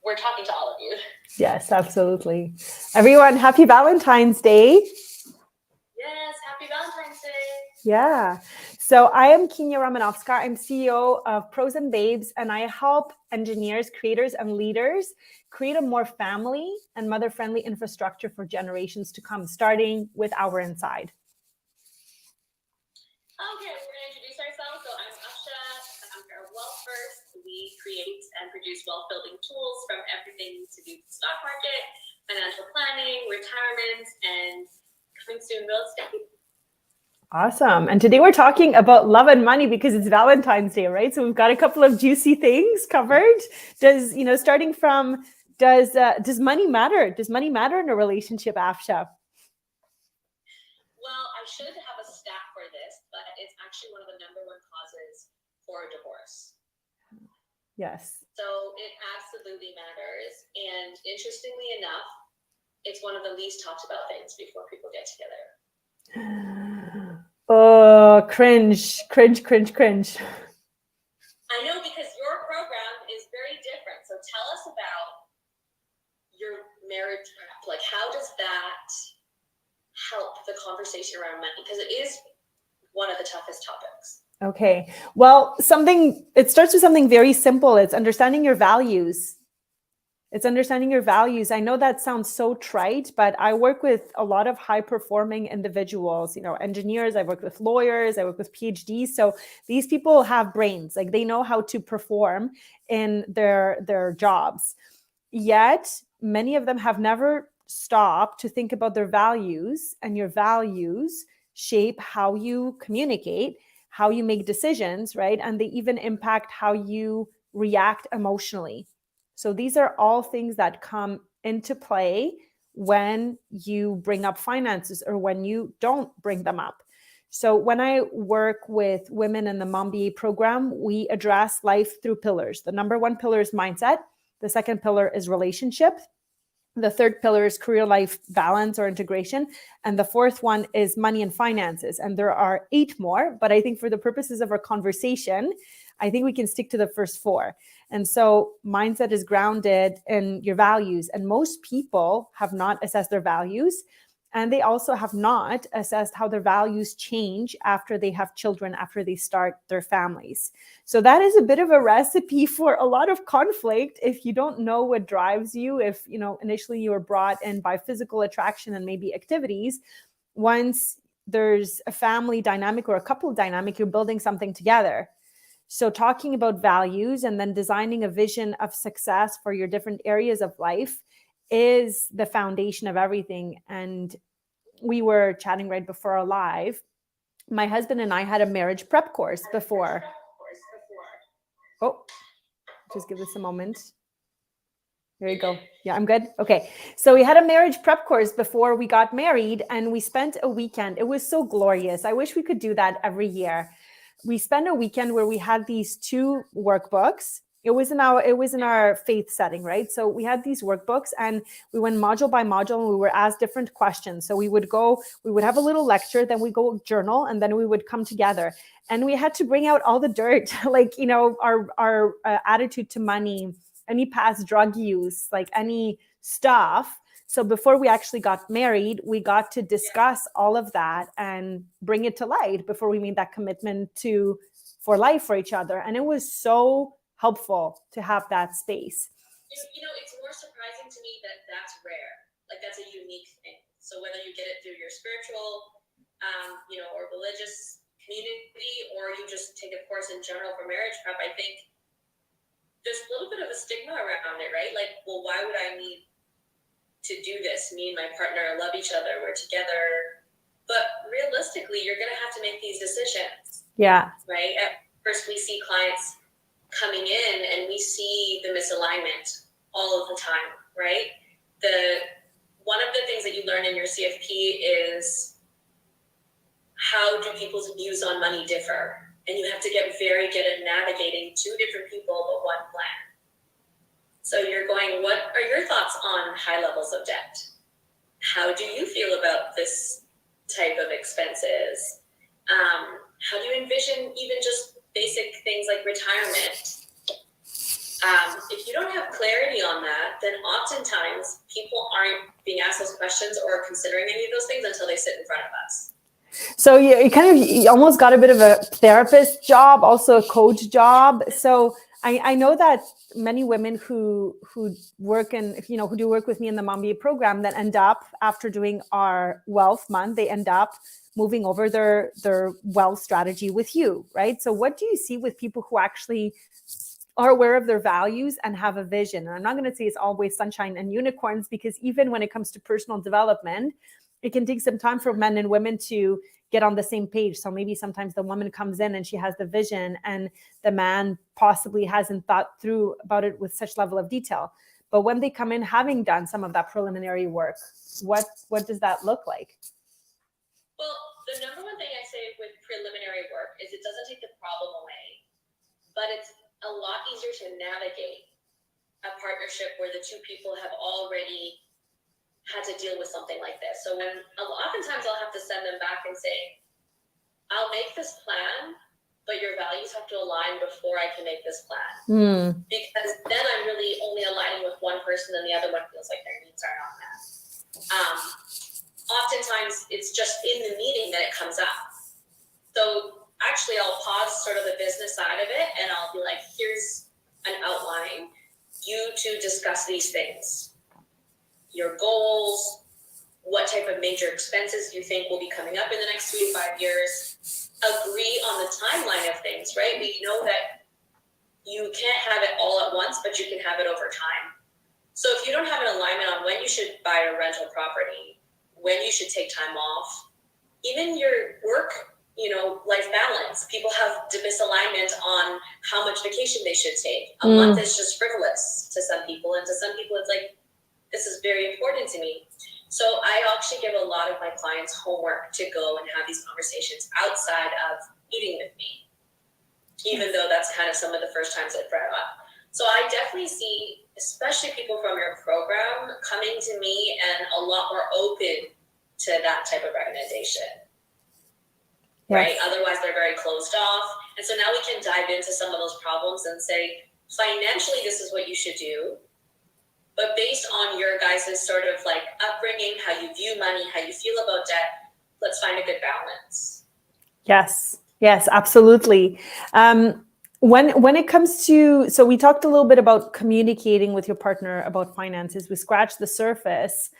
we're talking to all of you. Yes, absolutely. Everyone, happy Valentine's Day. Yes, happy Valentine's Day. Yeah. So I am Kinia. I'm CEO of Pros&Babes, and I help engineers, creators, and leaders create a more family and mother-friendly infrastructure for generations to come, starting with our inside. Okay, we're going to introduce ourselves. So I'm Afsha, and I'm here at Wealthverse. We create and produce wealth-building tools from everything to do with the stock market, financial planning, retirement, and coming soon, real estate. Awesome. And today we're talking about love and money because it's Valentine's Day, right? So we've got a couple of juicy things covered. Does money matter? Does money matter in a relationship, Afsha? Well, I should have a stat for this, but it's actually one of the number one causes for divorce. Yes. So it absolutely matters. And interestingly enough, it's one of the least talked about things before people get together. Oh, cringe. I know, because your program is very different. So tell us about your marriage prep. Like, how does that help the conversation around money? Because it is one of the toughest topics. Okay. Well, it starts with something very simple. It's understanding your values. I know that sounds so trite, but I work with a lot of high-performing individuals, engineers. I work with lawyers. I work with PhDs. So these people have brains, like they know how to perform in their jobs. Yet many of them have never stopped to think about their values, and your values shape how you communicate, how you make decisions, right? And they even impact how you react emotionally. So these are all things that come into play when you bring up finances or when you don't bring them up. So when I work with women in the MomBA program, we address life through pillars. The number one pillar is mindset. The second pillar is relationship. The third pillar is career-life balance or integration. And the fourth one is money and finances. And there are 8 more, but I think for the purposes of our conversation, I think we can stick to the first 4. And so mindset is grounded in your values. And most people have not assessed their values. And they also have not assessed how their values change after they have children, after they start their families. So that is a bit of a recipe for a lot of conflict if you don't know what drives you, if, initially you were brought in by physical attraction and maybe activities. Once there's a family dynamic or a couple dynamic, you're building something together. So talking about values and then designing a vision of success for your different areas of life is the foundation of everything. And we were chatting right before our live. My husband and I had a marriage prep course before. Oh, just give this a moment. There you go. Yeah, I'm good. Okay. So we had a marriage prep course before we got married, and we spent a weekend. It was so glorious. I wish we could do that every year. We spent a weekend where we had these 2 workbooks. It was in our faith setting, right? So we had these workbooks and we went module by module and we were asked different questions. So we would have a little lecture, then we go journal, and then we would come together. And we had to bring out all the dirt, like, our attitude to money, any past drug use, like any stuff. So before we actually got married, we got to discuss all of that and bring it to light before we made that commitment for life for each other. And it was so helpful to have that space. It's more surprising to me that that's rare. Like, that's a unique thing. So whether you get it through your spiritual, or religious community, or you just take a course in general for marriage prep, I think there's a little bit of a stigma around it, right? Like, well, why would I need to do this? Me and my partner love each other. We're together. But realistically, you're going to have to make these decisions. Yeah. Right? At first, we see clients coming in and we see the misalignment all of the time, right? One of the things that you learn in your CFP is how do people's views on money differ? And you have to get very good at navigating 2 different people but one plan. So you're going, what are your thoughts on high levels of debt? How do you feel about this type of expenses? How do you envision even just basic things like retirement? If you don't have clarity on that, then oftentimes people aren't being asked those questions or considering any of those things until they sit in front of us. So you almost got a bit of a therapist job, also a coach job. So I know that many women who work who do work with me in the MomBA program that end up, after doing our wealth month, they end up moving over their wealth strategy with you, right? So what do you see with people who actually are aware of their values and have a vision? And I'm not going to say it's always sunshine and unicorns, because even when it comes to personal development, it can take some time for men and women to get on the same page. So maybe sometimes the woman comes in and she has the vision and the man possibly hasn't thought through about it with such level of detail. But when they come in having done some of that preliminary work, what does that look like? Well, the number one thing I say with preliminary work is it doesn't take the problem away, but it's a lot easier to navigate a partnership where the two people have already had to deal with something like this. So oftentimes I'll have to send them back and say, I'll make this plan, but your values have to align before I can make this plan. Because then I'm really only aligning with one person and the other one feels like their needs are not met. Oftentimes it's just in the meeting that it comes up. So actually I'll pause sort of the business side of it and I'll be like, here's an outline. You two discuss these things. Your goals, what type of major expenses you think will be coming up in the next 3 to 5 years. Agree on the timeline of things, right? We know that you can't have it all at once, but you can have it over time. So if you don't have an alignment on when you should buy a rental property, when you should take time off, even your work, life balance, people have misalignment on how much vacation they should take. A month is just frivolous to some people, and to some people it's like, this is very important to me. So I actually give a lot of my clients homework to go and have these conversations outside of meeting with me, even though that's kind of some of the first times I've brought up. So I definitely see, especially people from your program, coming to me and a lot more open to that type of recommendation. Yes. Right? Otherwise, they're very closed off. And so now we can dive into some of those problems and say, financially, this is what you should do. But based on your guys' sort of like upbringing, how you view money, how you feel about debt, let's find a good balance. Yes, absolutely. When it comes to, so we talked a little bit about communicating with your partner about finances. We scratched the surface.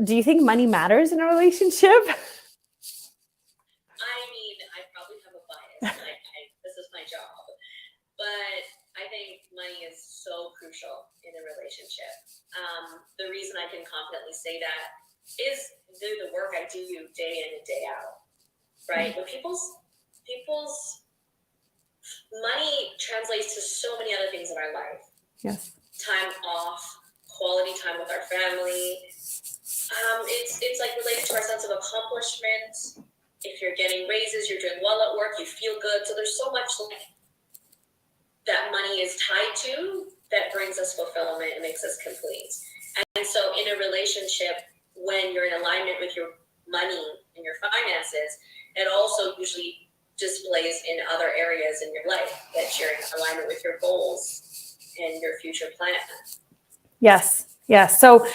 Do you think money matters in a relationship? I mean, I probably have a bias. This is my job. But I think money is so crucial in a relationship. The reason I can confidently say that is through the work I do day in and day out, right? But people's money translates to so many other things in our life. Yes. Time off, quality time with our family. It's like related to our sense of accomplishment. If you're getting raises, you're doing well at work, you feel good. So there's so much that money is tied to that brings us fulfillment and makes us complete. And so in a relationship, when you're in alignment with your money and your finances, it also usually displays in other areas in your life that you're in alignment with your goals and your future plan. Yes. So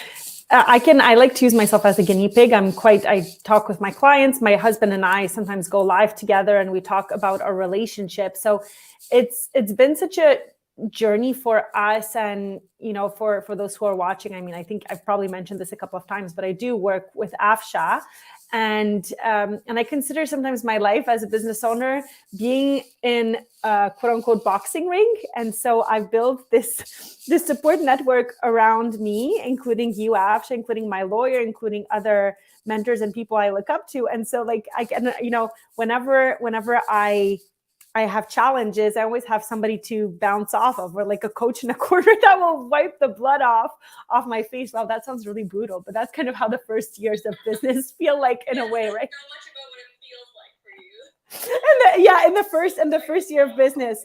I like to use myself as a guinea pig. I talk with my clients. My husband and I sometimes go live together and we talk about our relationship. So it's been such a journey for us, and for those who are watching. I mean, I think I've probably mentioned this a couple of times, but I do work with Afsha, and I consider sometimes my life as a business owner being in a quote unquote boxing ring. And so I've built this support network around me, including you, Afsha, including my lawyer, including other mentors and people I look up to. And so I can, whenever I have challenges, I always have somebody to bounce off of, or like a coach in a corner that will wipe the blood off my face. Wow, that sounds really brutal, but that's kind of how the first years of business feel like in a way, right? So much about what it feels like for you. In the first year of business,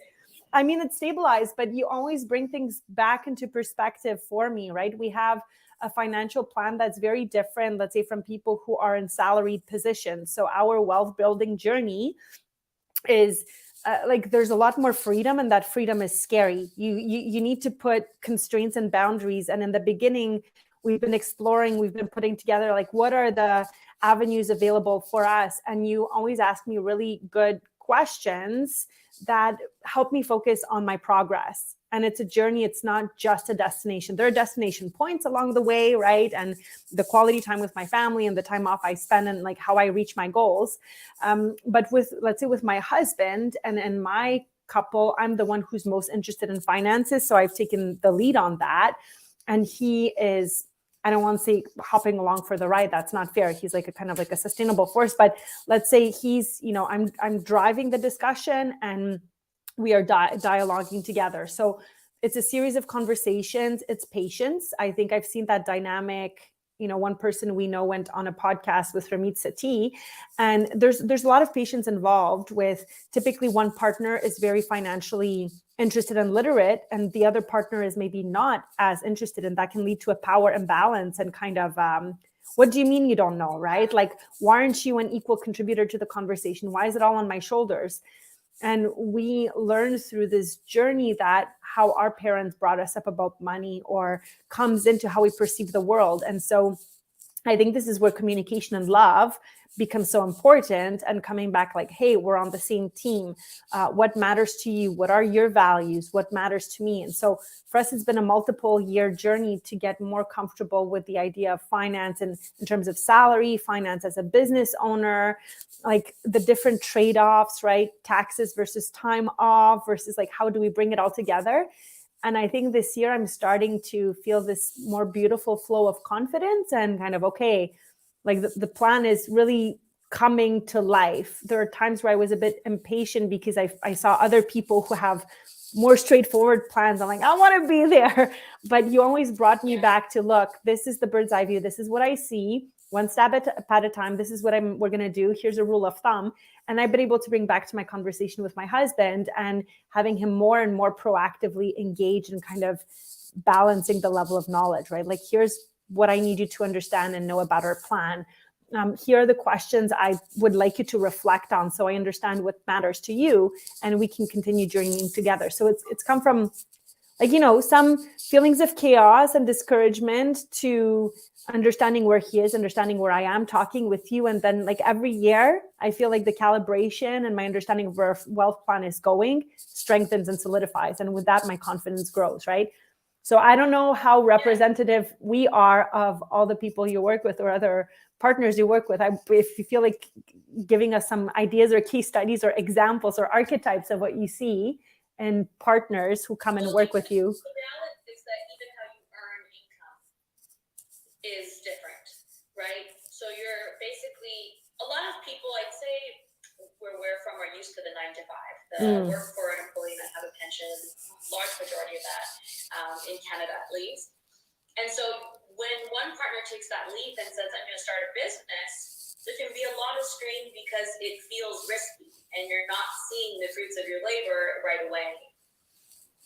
I mean, it's stabilized, but you always bring things back into perspective for me, right? We have a financial plan that's very different, let's say, from people who are in salaried positions. So our wealth building journey is like there's a lot more freedom, and that freedom is scary. You need to put constraints and boundaries. And in the beginning, we've been exploring, we've been putting together like what are the avenues available for us. And you always ask me really good questions that help me focus on my progress. And it's a journey. It's not just a destination. There are destination points along the way, right? And the quality time with my family and the time off I spend and like how I reach my goals. But with, let's say with my husband and my couple, I'm the one who's most interested in finances. So I've taken the lead on that. And he is, I don't want to say hopping along for the ride. That's not fair. He's like a kind of like a sustainable force, but let's say he's, I'm driving the discussion and we are dialoguing together. So it's a series of conversations. It's patience. I think I've seen that dynamic. One person we know went on a podcast with Ramit Sethi, and there's a lot of patience involved with typically one partner is very financially interested and literate, and the other partner is maybe not as interested, and that can lead to a power imbalance and kind of, what do you mean you don't know, right? Like, why aren't you an equal contributor to the conversation? Why is it all on my shoulders? And we learned through this journey that how our parents brought us up about money or comes into how we perceive the world. And so I think this is where communication and love becomes so important, and coming back like, hey, we're on the same team. What matters to you? What are your values? What matters to me? And so for us, it's been a multiple year journey to get more comfortable with the idea of finance and in terms of salary, finance as a business owner, like the different trade-offs, right? Taxes versus time off versus like, how do we bring it all together? And I think this year I'm starting to feel this more beautiful flow of confidence and kind of, okay, like the plan is really coming to life. There are times where I was a bit impatient because I saw other people who have more straightforward plans. I'm like, I want to be there. But you always brought me back to, look, this is the bird's eye view. This is what I see. One step at a time. This is what we're going to do. Here's a rule of thumb. And I've been able to bring back to my conversation with my husband and having him more and more proactively engaged in kind of balancing the level of knowledge, right? Like, here's what I need you to understand and know about our plan. Here are the questions I would like you to reflect on so I understand what matters to you and we can continue journeying together. So it's come from like, some feelings of chaos and discouragement to understanding where he is, understanding where I am, talking with you. And then like every year, I feel like the calibration and my understanding of where our wealth plan is going strengthens and solidifies. And with that, my confidence grows, right? So I don't know how representative we are of all the people you work with or other partners you work with. If you feel like giving us some ideas or case studies or examples or archetypes of what you see and partners who come and work with you. The reality is that even how you earn income is different, right? So you're basically, a lot of people, I'd say, where we're from are used to the 9 to 5, work for an employee and have a pension, large majority of that in Canada at least. And so when one partner takes that leap and says, I'm going to start a business, there can be a lot of strain because it feels risky and you're not seeing the fruits of your labor right away.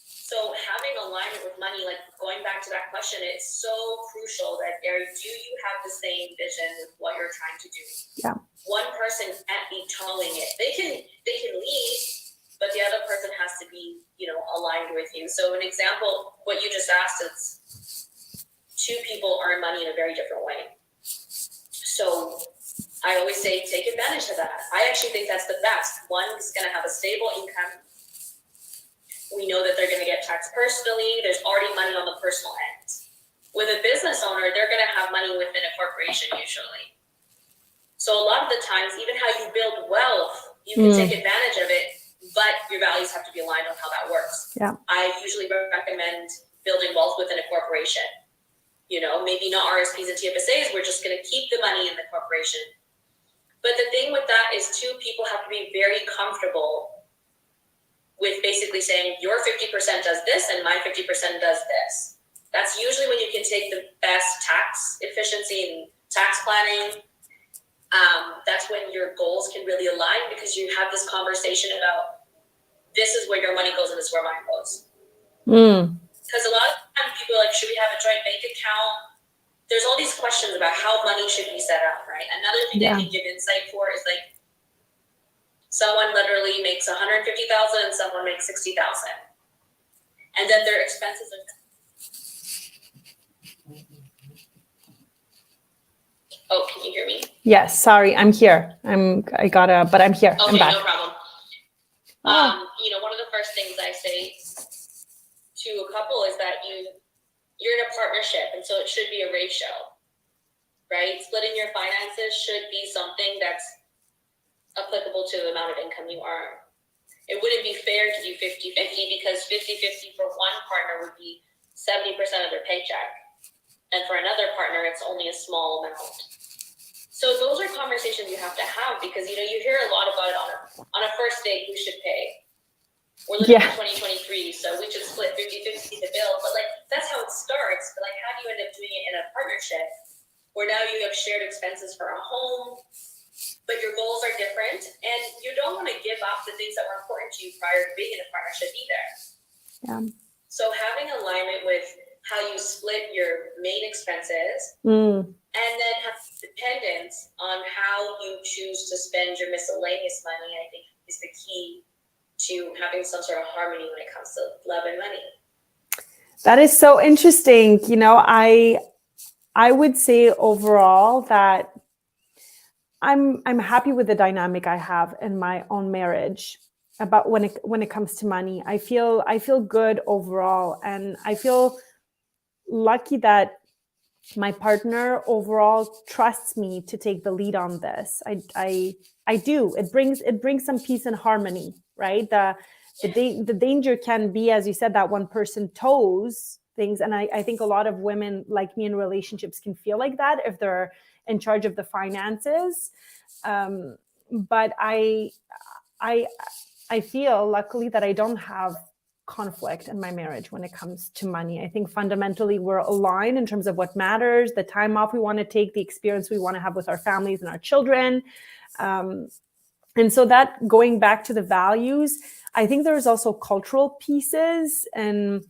So having alignment with money, like going back to that question, it's so crucial that, do you have the same vision with what you're trying to do? Yeah. One person can't be tunneling it. They can lead, but the other person has to be, aligned with you. So an example, what you just asked, is 2 people earn money in a very different way. So I always say, take advantage of that. I actually think that's the best. One is going to have a stable income. We know that they're going to get taxed personally. There's already money on the personal end. With a business owner, they're going to have money within a corporation usually. So a lot of the times, even how you build wealth, you can take advantage of it, but your values have to be aligned on how that works. Yeah. I usually recommend building wealth within a corporation. Maybe not RSPs and TFSAs. We're just going to keep the money in the corporation. But the thing with that is 2 people have to be very comfortable with basically saying your 50% does this and my 50% does this. That's usually when you can take the best tax efficiency and tax planning. That's when your goals can really align because you have this conversation about this is where your money goes and this is where mine goes. Because a lot of times people are like, should we have a joint bank account? There's all these questions about how money should be set up, right? Another thing I can give insight for is like, Someone literally makes 150,000 and someone makes 60,000. And then their expenses are. Oh, can you hear me? Yes, sorry, I'm here. but I'm here. Okay, I'm back. no problem. One of the first things I say to a couple is that you're in a partnership, and so it should be a ratio, right? Splitting your finances should be something that's applicable to the amount of income you earn. It wouldn't be fair to do 50-50 because 50-50 for one partner would be 70% of their paycheck. And for another partner, it's only a small amount. So those are conversations you have to have because, you hear a lot about it on a first date, who should pay. We're living in 2023, so we should split 50-50 the bill. But, that's how it starts. But, how do you end up doing it in a partnership where now you have shared expenses for a home, but your goals are different, and you don't want to give up the things that were important to you prior to being in a partnership either. Yeah. So having alignment with how you split your main expenses and then have dependence on how you choose to spend your miscellaneous money, I think is the key to having some sort of harmony when it comes to love and money. That is so interesting. I would say overall that I'm happy with the dynamic I have in my own marriage about when it comes to money. I feel good overall, and I feel lucky that my partner overall trusts me to take the lead on this. I do. It brings some peace and harmony, right? The danger can be, as you said, that one person toes things, and I think a lot of women like me in relationships can feel like that if they're in charge of the finances. But I feel luckily that I don't have conflict in my marriage when it comes to money. I think fundamentally we're aligned in terms of what matters, the time off we want to take, the experience we want to have with our families and our children. And so that, going back to the values, I think there's also cultural pieces in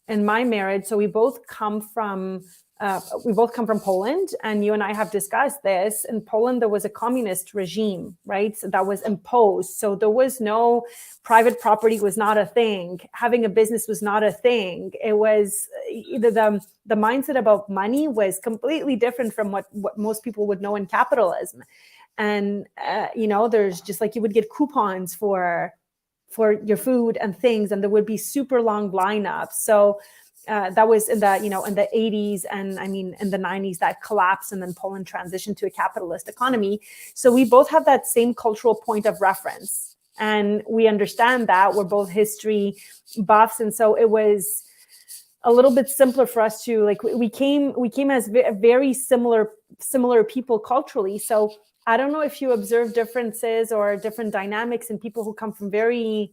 my marriage. So we both come from Poland, and you and I have discussed this. In Poland, there was a communist regime, right? So that was imposed. So there was no private property, was not a thing. Having a business was not a thing. It was the mindset about money was completely different from what most people would know in capitalism. And there's just like you would get coupons for your food and things, and there would be super long lineups. So that was in the 80s, and I mean in the 90s that collapsed, and then Poland transitioned to a capitalist economy. So we both have that same cultural point of reference, and we understand that we're both history buffs, and so it was a little bit simpler for us to we came as very similar people culturally. So I don't know if you observe differences or different dynamics in people who come from very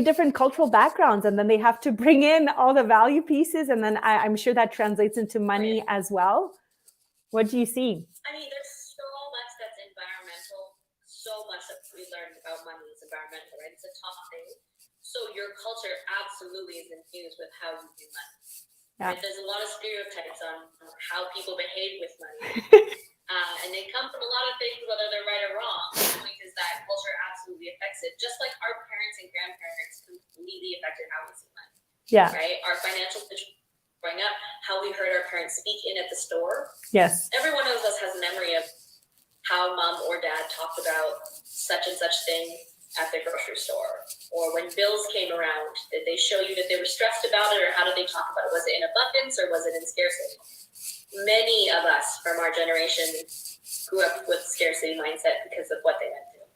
different cultural backgrounds, and then they have to bring in all the value pieces, and then I'm sure that translates into money as well. What do you see? I mean, there's so much that's environmental. So much that we learned about money is environmental, right? It's a top thing. So your culture absolutely is infused with how you do money. Yeah. Right? There's a lot of stereotypes on how people behave with money. And they come from a lot of things, whether they're right or wrong. The point is that culture absolutely affects it, just like our parents and grandparents completely affected how we see money. Yeah. Right? Our financial situation growing up, how we heard our parents speak in at the store. Yes. Every one of us has a memory of how mom or dad talked about such and such thing at the grocery store. Or when bills came around, did they show you that they were stressed about it, or how did they talk about it? Was it in abundance or was it in scarcity? Many of us from our generation grew up with scarcity mindset because of what they went through.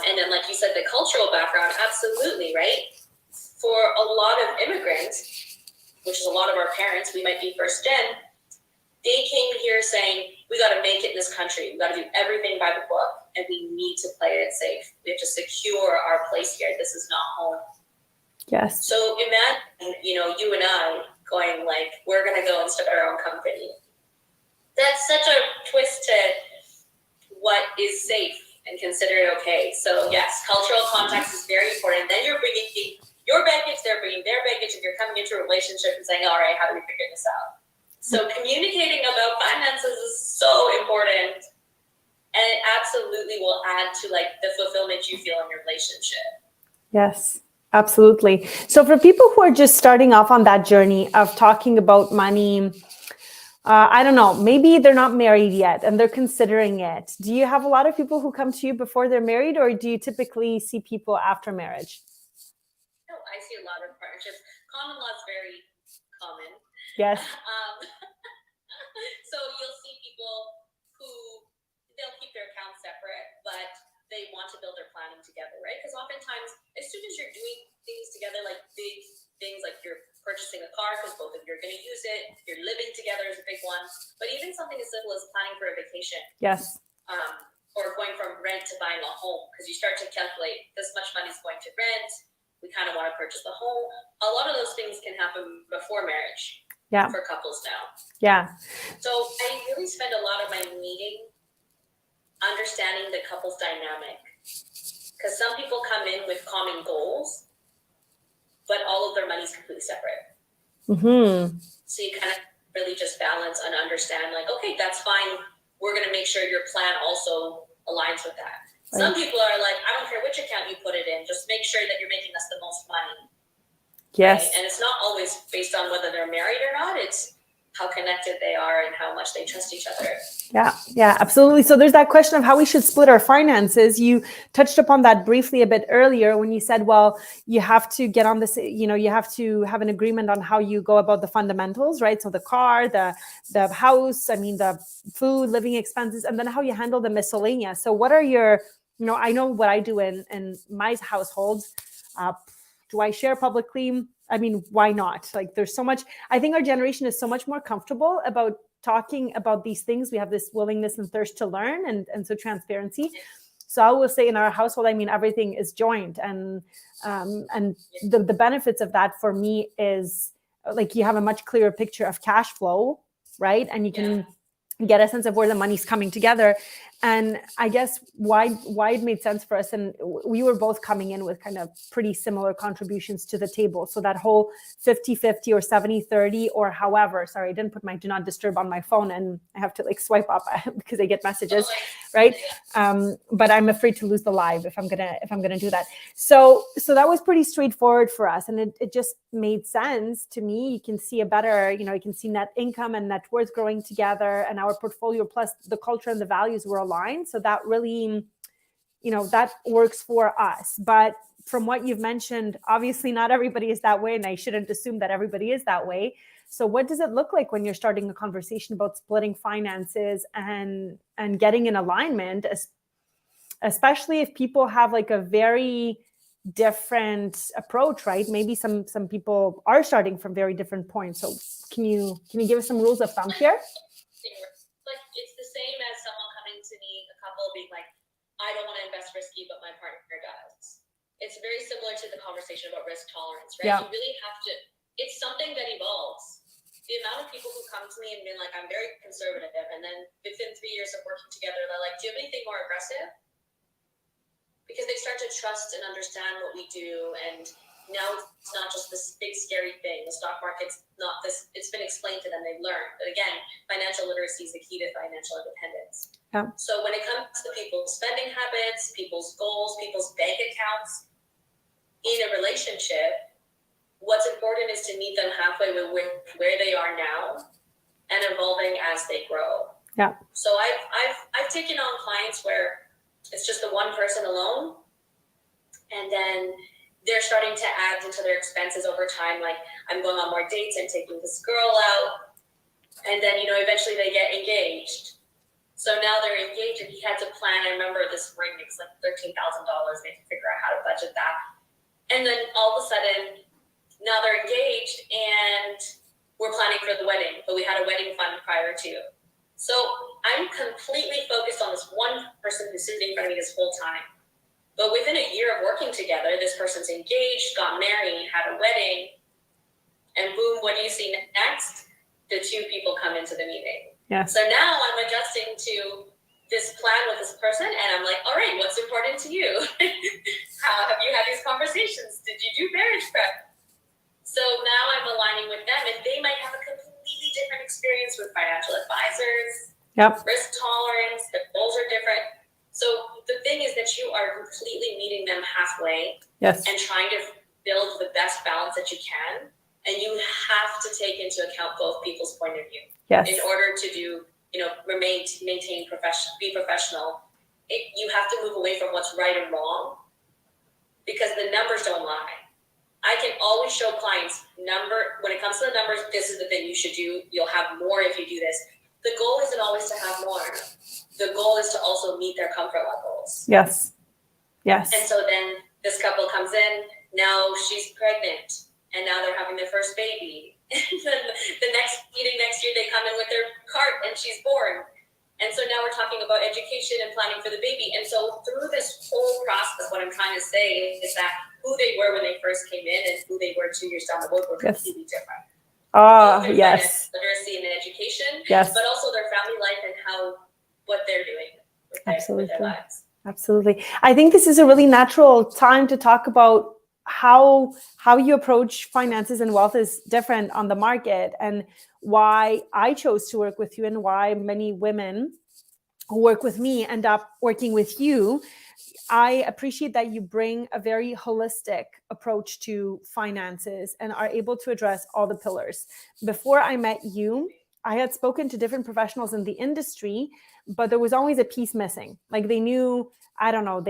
And then, like you said, the cultural background, absolutely, right? For a lot of immigrants, which is a lot of our parents, we might be first gen, they came here saying, we got to make it in this country. We got to do everything by the book, and we need to play it safe. We have to secure our place here. This is not home. Yes. So imagine, you and I going we're going to go and start our own company. That's such a twist to what is safe and considered okay. So yes, cultural context is very important. Then you're bringing your baggage, they're bringing their baggage, and you're coming into a relationship and saying, all right, how do we figure this out? So communicating about finances is so important. And it absolutely will add to like the fulfillment you feel in your relationship. Yes, absolutely. So for people who are just starting off on that journey of talking about money, I don't know, maybe they're not married yet and they're considering it. Do you have a lot of people who come to you before they're married, or do you typically see people after marriage? No, I see a lot of partnerships. Common law is very common. Yes. So you'll see people who they'll keep their accounts separate, but they want to build their planning together, right? Because oftentimes, as soon as you're doing things together, like big things like you're purchasing a car because both of you are going to use it, you're living together is a big one, but even something as simple as planning for a vacation. Yes. Or going from rent to buying a home, because you start to calculate this much money is going to rent. We kind of want to purchase the home. A lot of those things can happen before marriage. Yeah. For couples now. Yeah. So I really spend a lot of my meeting understanding the couple's dynamic, because some people come in with common goals, but all of their money is completely separate. Mm-hmm. So you kind of really just balance and understand, like, okay, that's fine. We're going to make sure your plan also aligns with that. Right. Some people are like, I don't care which account you put it in, just make sure that you're making us the most money. Yes. Right? And it's not always based on whether they're married or not. It's how connected they are and how much they trust each other. Yeah, absolutely. So there's that question of how we should split our finances. You touched upon that briefly a bit earlier when you said, well, you have to get on this, you have to have an agreement on how you go about the fundamentals, right? So the car, the house, the food, living expenses, and then how you handle the miscellaneous. So what are your, I know what I do in my household. Do I share publicly? Why not? Like, there's so much, I think our generation is so much more comfortable about talking about these things. We have this willingness and thirst to learn, and so transparency. So I will say in our household, everything is joint, and the benefits of that for me is like, you have a much clearer picture of cash flow, right? And you can get a sense of where the money's coming together. And I guess why it made sense for us, and we were both coming in with kind of pretty similar contributions to the table. So that whole 50-50 or 70-30 or however, sorry, I didn't put my do not disturb on my phone, and I have to like swipe up because I get messages, right? But I'm afraid to lose the live if I'm gonna do that. So that was pretty straightforward for us, and it just made sense to me. You can see a better, you can see net income and net worth growing together, and our portfolio plus the culture and the values were aligned. So that really, that works for us. But from what you've mentioned, obviously not everybody is that way, and I shouldn't assume that everybody is that way. So what does it look like when you're starting a conversation about splitting finances and getting in alignment, especially if people have like a very different approach, right? Maybe some people are starting from very different points. So can you give us some rules of thumb here? Like, it's the same as someone coming to me, a couple being like, I don't want to invest risky, but my partner does. It's very similar to the conversation about risk tolerance, right? Yeah. You really have to, it's something that evolves. The amount of people who come to me and been like, I'm very conservative, and then within 3 years of working together, they're like, do you have anything more aggressive? Because they start to trust and understand what we do, and now it's not just this big scary thing. The stock market's not this, it's been explained to them, they've learned. But again, financial literacy is the key to financial independence. Yeah. So when it comes to people's spending habits, people's goals, people's bank accounts in a relationship, what's important is to meet them halfway with where they are now and evolving as they grow. Yeah. So I've taken on clients where it's just the one person alone, and then they're starting to add into their expenses over time. Like, I'm going on more dates, I'm taking this girl out, and then, eventually they get engaged. So now they're engaged, and he had to plan. I remember this ring, it was like $13,000. They had to figure out how to budget that. And then all of a sudden, now they're engaged, and we're planning for the wedding, but we had a wedding fund prior to. So I'm completely focused on this one person who's sitting in front of me this whole time. But within a year of working together, this person's engaged, got married, had a wedding, and boom, what do you see next? The two people come into the meeting. Yeah. So now I'm adjusting to this plan with this person, and I'm like, all right, what's important to you? How have you had these conversations? Did you do marriage prep? So now I'm aligning with them, and they might have a completely different experience with financial advisors. Yep. Risk tolerance, their goals are different. them halfway Yes. and trying to build the best balance that you can. And you have to take into account both people's point of view. Yes. In order to do, maintain be professional. You have to move away from what's right and wrong, because the numbers don't lie. I can always show clients when it comes to the numbers, this is the thing you should do. You'll have more if you do this. The goal isn't always to have more. The goal is to also meet their comfort levels. Yes. Yes. And so then this couple comes in, now she's pregnant, and now they're having their first baby. And then the next meeting next year, they come in with their cart and she's born. And so now we're talking about education and planning for the baby. And so through this whole process, what I'm trying to say is that who they were when they first came in and who they were 2 years down the road were completely different. Yes. Literacy and education, yes. But also their family life and what they're doing with their lives. Absolutely. I think this is a really natural time to talk about how you approach finances and wealth is different on the market, and why I chose to work with you, and why many women who work with me end up working with you. I appreciate that you bring a very holistic approach to finances and are able to address all the pillars. Before I met you, I had spoken to different professionals in the industry, but there was always a piece missing. Like they knew, I don't know,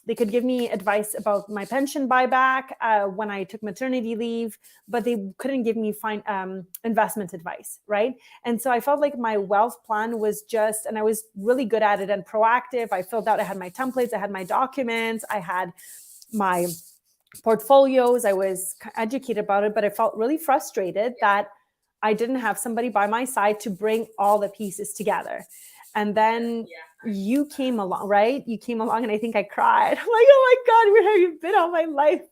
they could give me advice about my pension buyback when I took maternity leave, but they couldn't give me investment advice, right? And so I felt like my wealth plan was and I was really good at it and proactive. I had my templates, I had my documents, I had my portfolios, I was educated about it, but I felt really frustrated that I didn't have somebody by my side to bring all the pieces together. And then you came along, right? You came along and I think I cried. I'm like, oh my God, where have you been all my life?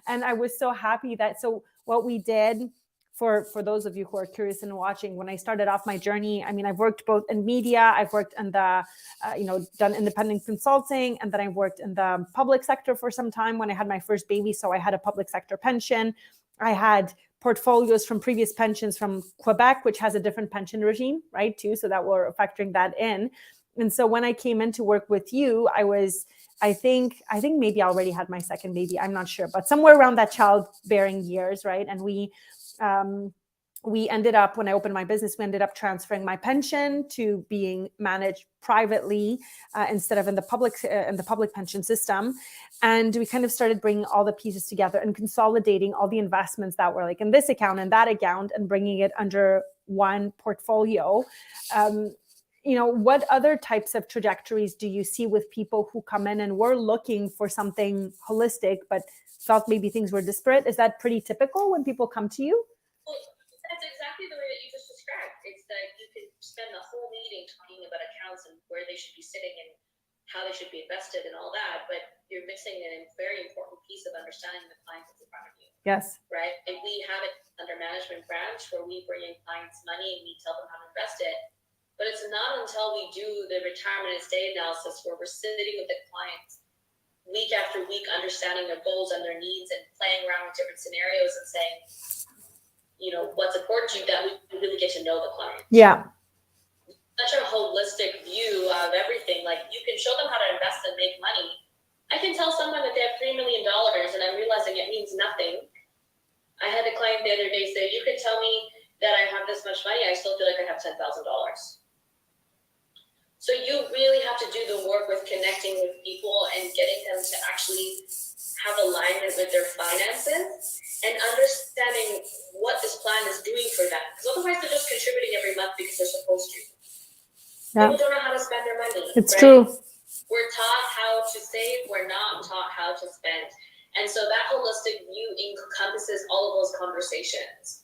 And I was so happy so what we did, for those of you who are curious and watching, when I started off my journey, I mean, I've worked both in media, I've worked in the, done independent consulting, and then I worked in the public sector for some time when I had my first baby. So I had a public sector pension. I had portfolios from previous pensions from Quebec, which has a different pension regime, right, too. So that we're factoring that in. And so when I came in to work with you, I think maybe I already had my second baby. I'm not sure, but somewhere around that childbearing years, right? And we ended up, when I opened my business, we ended up transferring my pension to being managed privately instead of in the public pension system. And we kind of started bringing all the pieces together and consolidating all the investments that were like in this account and that account and bringing it under one portfolio. What other types of trajectories do you see with people who come in and were looking for something holistic, but felt maybe things were disparate? Is that pretty typical when people come to you? Well, that's exactly the way that you just described. It's that you can spend the whole meeting talking about accounts and where they should be sitting and how they should be invested and all that, but you're missing a very important piece of understanding the client that's in front of you. Yes. Right? And we have it under management branch where we bring in clients' money and we tell them how to invest it. But it's not until we do the retirement estate analysis where we're sitting with the clients week after week, understanding their goals and their needs and playing around with different scenarios and saying, what's important to you, that we really get to know the client. Yeah. Such a holistic view of everything. Like, you can show them how to invest and make money. I can tell someone that they have $3 million and I'm realizing it means nothing. I had a client the other day say, you could tell me that I have this much money, I still feel like I have $10,000. So you really have to do the work with connecting with people and getting them to actually have alignment with their finances and understanding what this plan is doing for them. Because otherwise they're just contributing every month because they're supposed to. Yeah. People don't know how to spend their money. It's true. We're taught how to save. We're not taught how to spend. And so that holistic view encompasses all of those conversations.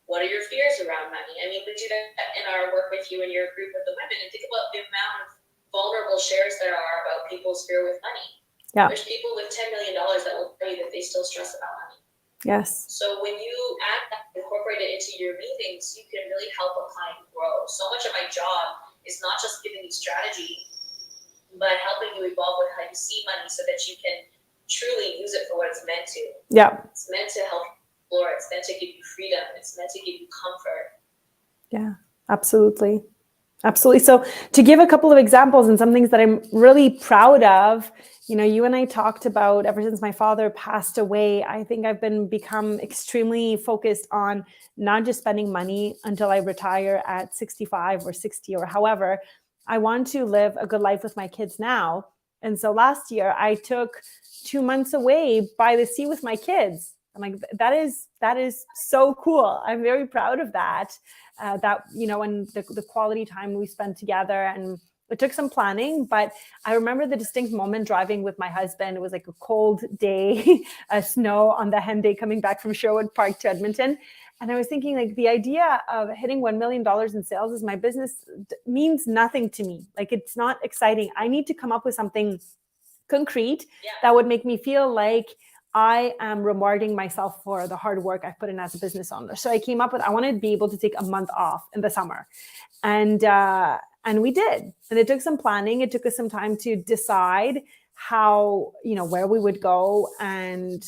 What are your fears around money? I mean, we do that in our work with you and your group of the women, and think about the amount of vulnerable shares there are about people's fear with money. Yeah. There's people with $10 million that will tell you that they still stress about money. Yes. So when you add that, incorporate it into your meetings, you can really help a client grow. So much of my job is not just giving you strategy, but helping you evolve with how you see money so that you can truly use it for what it's meant to. Yeah. It's meant to help explore. It's meant to give you freedom. It's meant to give you comfort. Yeah, absolutely. Absolutely. So to give a couple of examples and some things that I'm really proud of, you and I talked about ever since my father passed away, I think I've become extremely focused on not just spending money until I retire at 65 or 60 or however. I want to live a good life with my kids now. And so last year I took 2 months away by the sea with my kids. I'm like, that is so cool. I'm very proud of that. And the quality time we spent together, and it took some planning, but I remember the distinct moment driving with my husband. It was like a cold day, snow on the Henday coming back from Sherwood Park to Edmonton. And I was thinking, like, the idea of hitting $1 million in sales as my business means nothing to me. Like, it's not exciting. I need to come up with something concrete that would make me feel like I am rewarding myself for the hard work I've put in as a business owner. So I came up with, I wanted to be able to take a month off in the summer. And we did. And it took some planning. It took us some time to decide how, where we would go and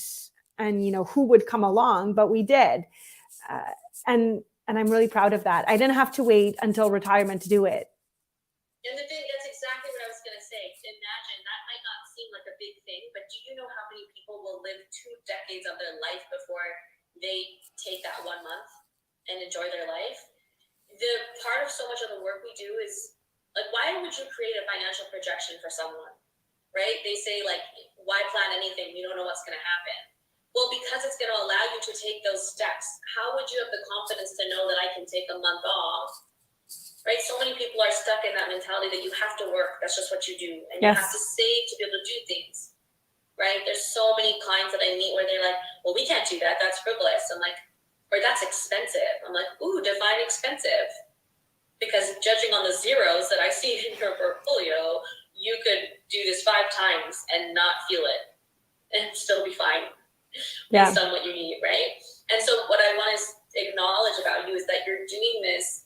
who would come along, but we did. And I'm really proud of that. I didn't have to wait until retirement to do it. And the thing, that's exactly what I was going to say. Imagine, that might not seem like a big thing, but do you know how many people will live 2 decades of their life before they take that 1 month and enjoy their life? The part of so much of the work we do is, like, why would you create a financial projection for someone, right? They say, like, why plan anything? We don't know what's going to happen. Well, because it's going to allow you to take those steps. How would you have the confidence to know that I can take a month off? Right? So many people are stuck in that mentality that you have to work. That's just what you do. And you have to save to be able to do things. Right? There's so many clients that I meet where they're like, well, we can't do that. That's frivolous. I'm like, or that's expensive. I'm like, ooh, define expensive. Because judging on the zeros that I see in your portfolio, you could do this 5 times and not feel it and still be fine based on what you need, right? And so what I want to acknowledge about you is that you're doing this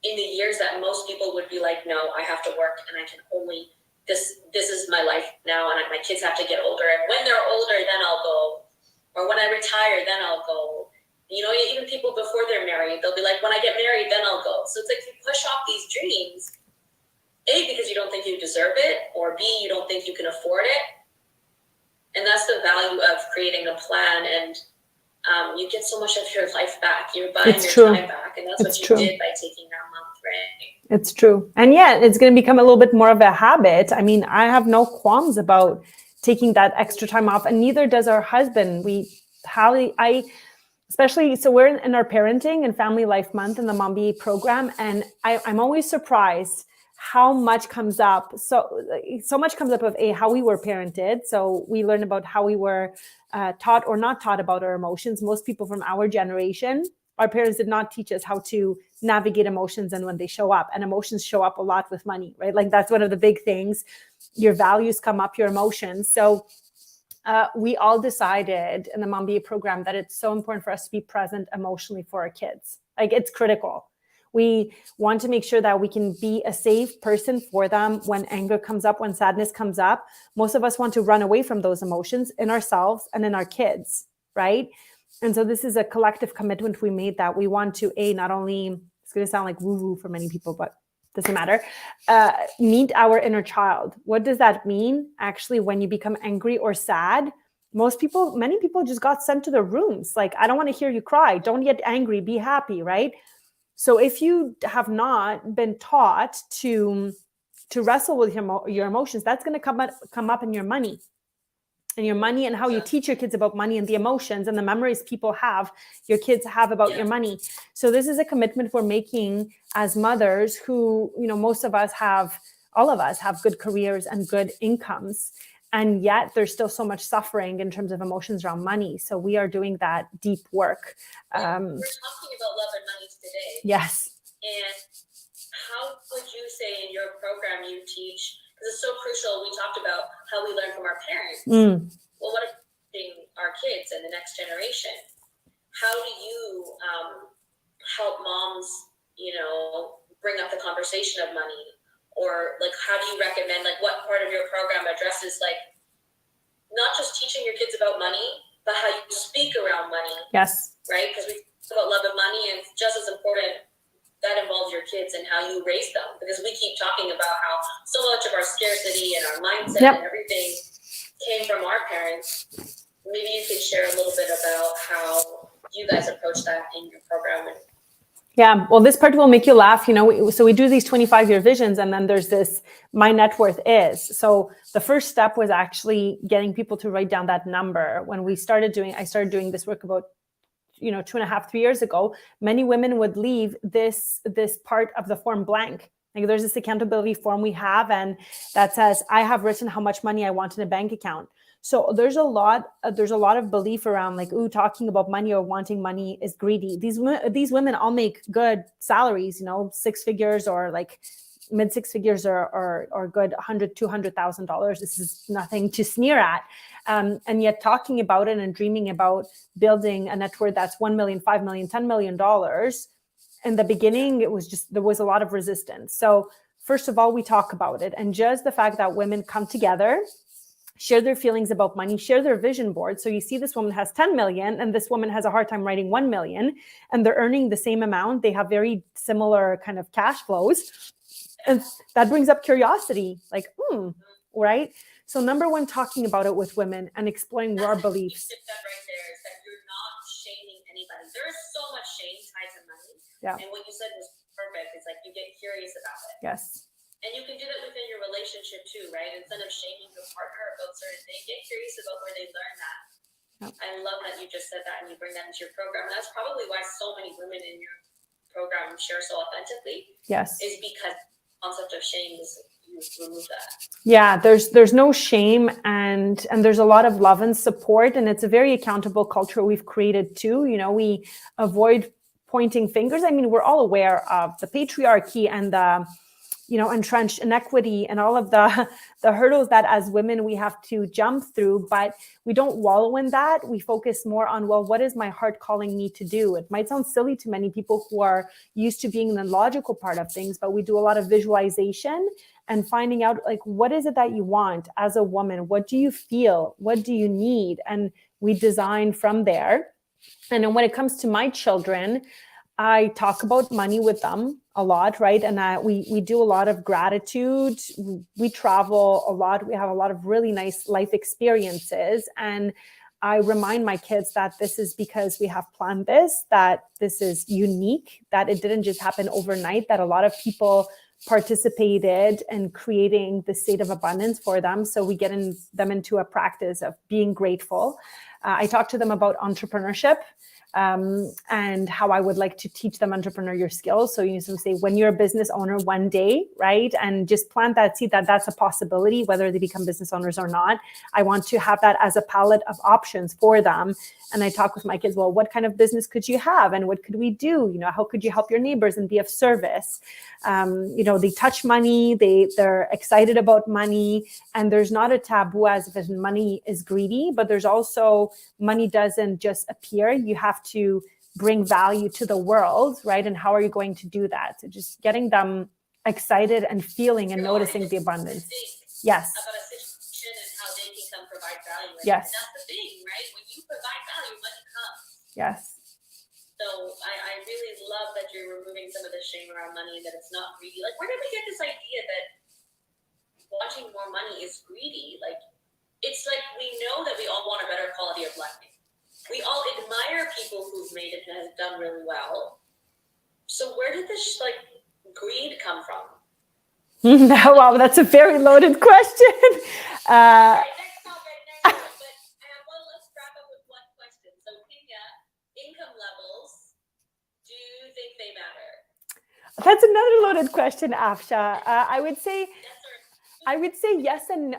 in the years that most people would be like, no, I have to work and I can only, this is my life now, and my kids have to get older. And when they're older, then I'll go. Or when I retire, then I'll go. Even people before they're married, they'll be like, when I get married, then I'll go. So it's like you push off these dreams, A, because you don't think you deserve it, or B, you don't think you can afford it. And that's the value of creating a plan, and you get so much of your life back. You're buying your time back, and that's what you did by taking that month, right? It's true. And it's going to become a little bit more of a habit. I mean, I have no qualms about taking that extra time off, and neither does our husband. Especially, so we're in our parenting and family life month in the Mom BA program, and I'm always surprised how much comes up. So much comes up of how we were parented. So we learn about how we were taught or not taught about our emotions. Most people from our generation, our parents did not teach us how to navigate emotions and when they show up. And emotions show up a lot with money, right? Like, that's one of the big things. Your values come up, your emotions. So we all decided in the Mom BA program that it's so important for us to be present emotionally for our kids. Like, it's critical. We want to make sure that we can be a safe person for them when anger comes up, when sadness comes up. Most of us want to run away from those emotions in ourselves and in our kids, right? And so this is a collective commitment we made, that we want to, not only, it's going to sound like woo-woo for many people, but doesn't matter, meet our inner child. What does that mean? Actually, when you become angry or sad, many people just got sent to their rooms. Like, I don't want to hear you cry. Don't get angry. Be happy, right? So if you have not been taught to wrestle with your emotions, that's going to come up in your money. And your money, and how you teach your kids about money, and the emotions and the memories your kids have about your money. So this is a commitment we're making as mothers who, all of us have good careers and good incomes. And yet there's still so much suffering in terms of emotions around money. So we are doing that deep work. We're talking about love and money today. Yes. And how would you say in your program you teach, because it's so crucial, we talked about how we learn from our parents. Well, what if our kids and the next generation? How do you help moms, bring up the conversation of money? Or, like, how do you recommend, like, what part of your program addresses, like, not just teaching your kids about money, but how you speak around money? Yes. Right? Because we talk about love and money, and it's just as important that involves your kids and how you raise them, because we keep talking about how so much of our scarcity and our mindset and everything came from our parents. Maybe you could share a little bit about how you guys approach that in your program. Yeah, well, this part will make you laugh. So we do these 25-year visions, and then there's this, my net worth is. So the first step was actually getting people to write down that number. When I started doing this work about 2.5, 3 years ago, many women would leave this part of the form blank. Like, there's this accountability form we have, and that says, I have written how much money I want in a bank account. So there's a lot of belief around, like, talking about money or wanting money is greedy. These women all make good salaries, 6 figures or like mid 6 figures or good $100,000, $200,000. This is nothing to sneer at. And yet talking about it and dreaming about building a net worth that's 1 million, 5 million, $10 million. In the beginning, there was a lot of resistance. So first of all, we talk about it. And just the fact that women come together, share their feelings about money, share their vision board. So you see this woman has 10 million and this woman has a hard time writing 1 million, and they're earning the same amount. They have very similar kind of cash flows. And that brings up curiosity, like, right? So number one, talking about it with women and exploring our beliefs. That right there is that you're not shaming anybody. There is so much shame tied to money. Yeah. And what you said was perfect. It's like you get curious about it. Yes. And you can do that within your relationship too, right? Instead of shaming your partner about certain things, get curious about where they learn that. Yep. I love that you just said that and you bring that into your program. And that's probably why so many women in your program share so authentically. Yes. Is because the concept of shame is you remove that. Yeah, there's no shame, and there's a lot of love and support, and it's a very accountable culture we've created too. We avoid pointing fingers. I mean, we're all aware of the patriarchy and the entrenched inequity and all of the hurdles that as women we have to jump through, but we don't wallow in that. We focus more on, well, what is my heart calling me to do? It might sound silly to many people who are used to being in the logical part of things, but we do a lot of visualization and finding out, like, what is it that you want as a woman? What do you feel? What do you need? And we design from there. And then when it comes to my children, I talk about money with them a lot, right? And we do a lot of gratitude. We travel a lot. We have a lot of really nice life experiences. And I remind my kids that this is because we have planned this, that this is unique, that it didn't just happen overnight, that a lot of people participated in creating the state of abundance for them. So we get them into a practice of being grateful. I talk to them about entrepreneurship. And how I would like to teach them entrepreneurial skills. So you say, when you're a business owner one day, right? And just plant that seed that that's a possibility, whether they become business owners or not. I want to have that as a palette of options for them. And I talk with my kids, well, what kind of business could you have? And what could we do? How could you help your neighbors and be of service? They touch money, they're excited about money, and there's not a taboo as if money is greedy, but there's also money doesn't just appear. You have to bring value to the world, right? And how are you going to do that? So just getting them excited and feeling and noticing the abundance. Yes. About a situation and how they can come provide value. Yes. And that's the thing, right? When you provide value, money comes. Yes. So I really love that you're removing some of the shame around money, that it's not greedy. Like, where did we get this idea that wanting more money is greedy? Like, it's like we know that we all want a better quality of life. We all admire people who've made it and have done really well. So where did this greed come from? Wow, that's a very loaded question. Next topic. But let's wrap up with one question. So Kinia, income levels, do you think they matter? That's another loaded question, Afsha. I would say yes and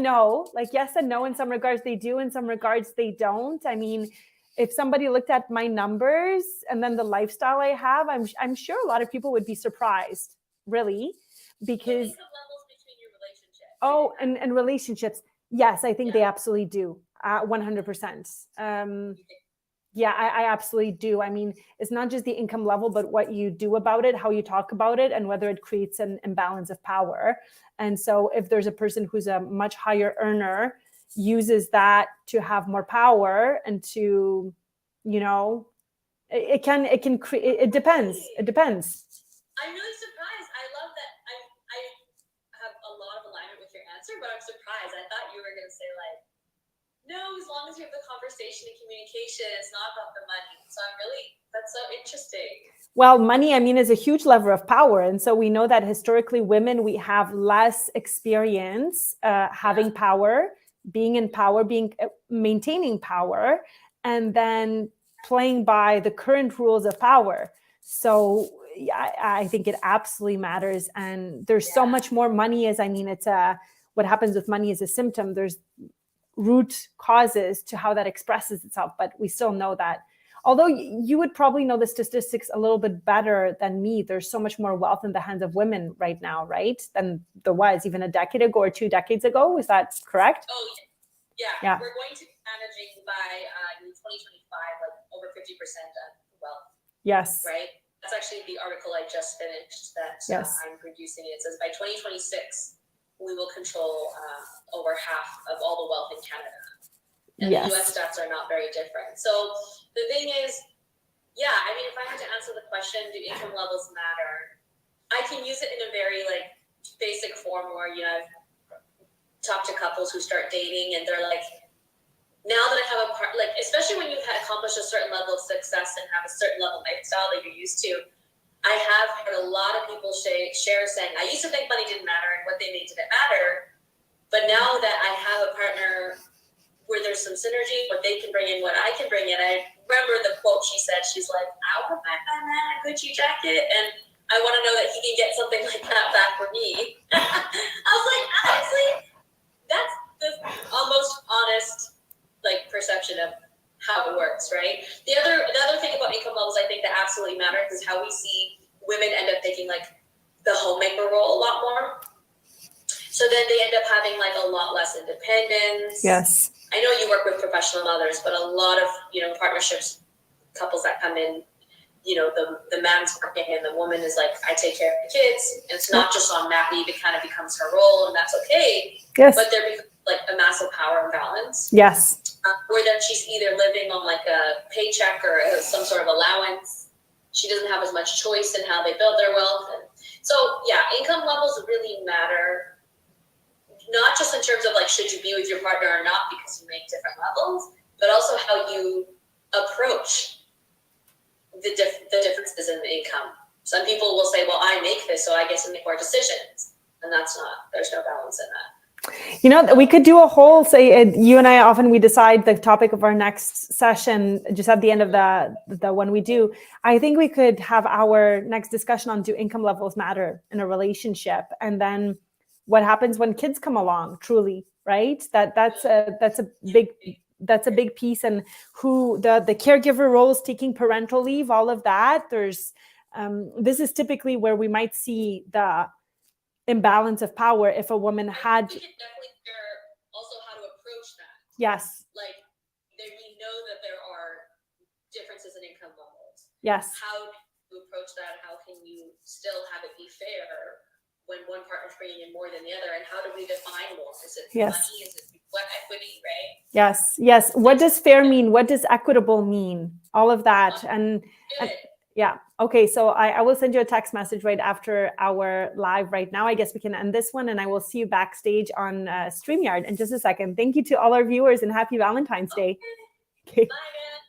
no. Like, yes and no. In some regards they do, in some regards they don't. I mean, if somebody looked at my numbers and then the lifestyle I have, I'm sure a lot of people would be surprised, really, because income levels between your relationships. Oh, and relationships. Yes, I think they absolutely do. 100%. Yeah, I absolutely do. I mean, it's not just the income level, but what you do about it, how you talk about it, and whether it creates an imbalance of power. And so if there's a person who's a much higher earner, uses that to have more power and to, It can create, it depends. It depends. I'm really surprised. I love that. I have a lot of alignment with your answer, but I'm surprised. I thought you were going to say like, no, as long as you have the conversation and communication, it's not about the money. So that's so interesting. Well, money, I mean, is a huge lever of power. And so we know that historically women, we have less experience having power, being in power, maintaining power, and then playing by the current rules of power. So I think it absolutely matters. And there's so much more. Money is, I mean, it's what happens with money is a symptom. There's root causes to how that expresses itself, but we still know that. Although you would probably know the statistics a little bit better than me, there's so much more wealth in the hands of women right now, right? Than there was even a decade ago or 2 decades ago. Is that correct? Oh, yeah. We're going to be managing by 2025, like over 50% of wealth. Yes. Right? That's actually the article I just finished that I'm producing. It says by 2026, we will control over half of all the wealth in Canada. And the US stats are not very different. So the thing is, I mean, if I had to answer the question, do income levels matter? I can use it in a very like basic form where, I've talked to couples who start dating and they're like, now that I have a part, like, especially when you've accomplished a certain level of success and have a certain level of lifestyle that you're used to, I have heard a lot of people share saying, I used to think money didn't matter and what they made didn't matter. But now that I have a partner where there's some synergy, what they can bring in, what I can bring in. I remember the quote she said, she's like, I want to buy my man a Gucci jacket and I want to know that he can get something like that back for me. I was like, honestly, that's the almost honest like perception of how it works, right? The other thing about income levels I think that absolutely matters is how we see women end up taking like the homemaker role a lot more. So then they end up having like a lot less independence. Yes. I know you work with professional mothers, but a lot of, partnerships, couples that come in, the man's working and the woman is like, I take care of the kids. And it's not just on mat leave, it kind of becomes her role and that's okay. Yes. But there becomes like a massive power imbalance. Yes. Where then she's either living on like a paycheck or some sort of allowance. She doesn't have as much choice in how they build their wealth. And so, income levels really matter. Not just in terms of like, should you be with your partner or not because you make different levels, but also how you approach the differences in the income. Some people will say, well, I make this, so I get to make more decisions. And there's no balance in that. We could do a whole, you and I often, we decide the topic of our next session just at the end of the one we do. I think we could have our next discussion on do income levels matter in a relationship? And then what happens when kids come along, truly, right? That's a big piece, and who the caregiver roles, taking parental leave, all of that. There's this is typically where we might see the imbalance of power if a woman had. We can definitely share also how to approach that. Yes. Like we know that there are differences in income levels. Yes. How do you approach that? How can you still have it be fair when one partner's bringing in more than the other? And how do we define more? Is it money? Is it equity, right? Yes. What does fair mean? What does equitable mean? All of that. And okay, so I will send you a text message right after our live right now. I guess we can end this one, and I will see you backstage on StreamYard in just a second. Thank you to all our viewers, and happy Valentine's Day. Okay. Bye, man.